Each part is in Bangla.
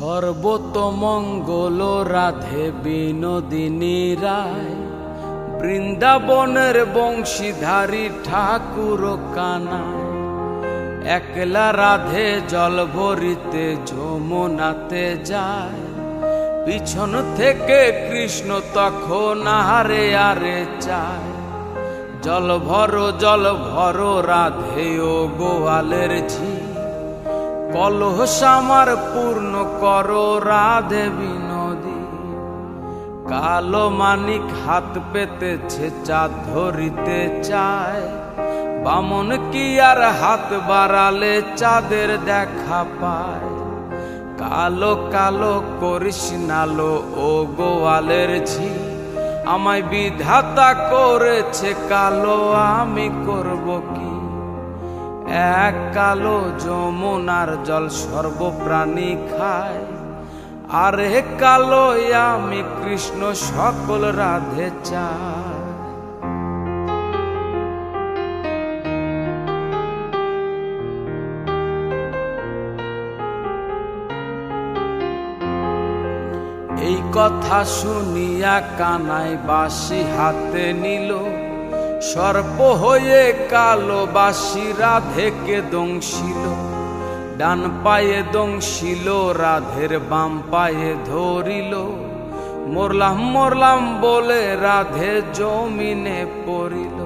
সর্বতমঙ্গল রাধে বিনোদিনী রায়, বৃন্দাবনের বংশীধারী ঠাকুর কানায়। একলা রাধে জল ভরিতে যমুনাতে যায়, পিছন থেকে কৃষ্ণ তখন আরে আরে চায়। জল ভরো রাধে ও গোয়ালের ঝি, কলস আমার পূর্ণ করো রাধে বিনোদী। কালো মানিক হাত পেতেছে চাঁদ ধরিতে চায়, বামন কি আর হাত বাড়ালে চাঁদের দেখা পায়। কালো কালো করিস নালো ও গোয়ালের ঝি, আমায় বিধাতা করেছে কালো, আমি করব কি। এক কালো যমুনার জল সর্বপ্রাণী খায়, আর হে কালো আমি কৃষ্ণ সকল রাধে চায়। এই কথা শুনিয়া কানাই বাঁশি হাতে নিল, সর্প হয়ে কালো বাঁশি রাধেকে দংশিল। ডান পায়ে দংশিল রাধের বাম পায়ে ধরিল, মরলাম মরলাম বলে রাধে জমিনে পড়িল।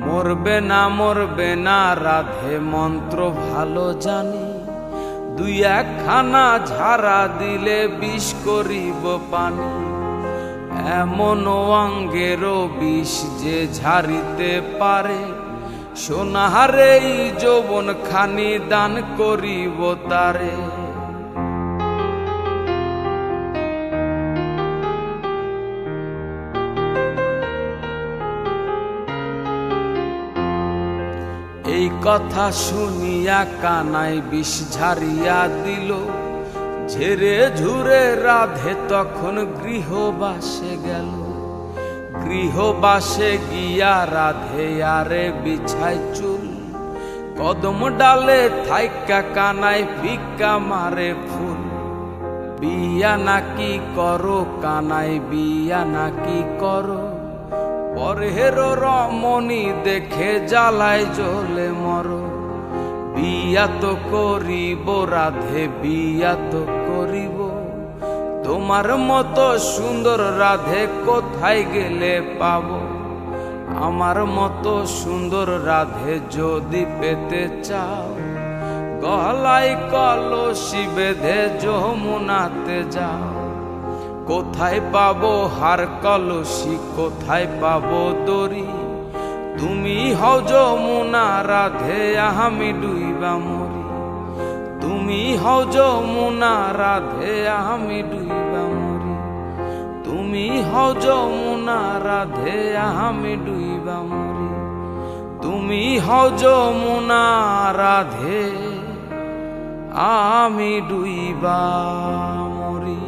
মরবে না রাধে মন্ত্র ভালো জানি, দুই একখানা ঝাড়া দিলে বিষ করিব পানি। এমন অঙ্গেরও বিষ যে ঝাড়িতে পারে, সোনাহারে যৌবন খানি দান করিব তারে। এই কথা শুনিয়া কানাই বিষ ঝাড়িয়া দিল, ঝেড়ে ঝুরে রাধে তখন গৃহবাসে গেল। গৃহবাসে গিয়া রাধে আরে বিছায় চুল, কদম ডালে থাইকা কানাই ফিক্কা মারে ফুল। বিয়া নাকি করো কানাই বিয়া নাকি করো, পরের রমণী দেখে জ্বালায় জ্বলে মরো। বিয়া তো করিব রাধে বিয়া তো করিব, তোমার মতো সুন্দর রাধে কোথায় গেলে পাবো। আমার মতো সুন্দর রাধে যদি পেতে চাও, গলায় কলসি বেঁধে যমুনাতে যাও। কোথায় পাবো হার কলসি, কোথায় পাবো দড়ি, তুমি হও যমুনা রাধে আমি ডুইবা মরি। তুমি হও যমুনা রাধে আমি ডুইবা মরি। তুমি হও যমুনা রাধে আমি ডুইবা মরি। তুমি হও যমুনা রাধে আমি ডুইবা মরি।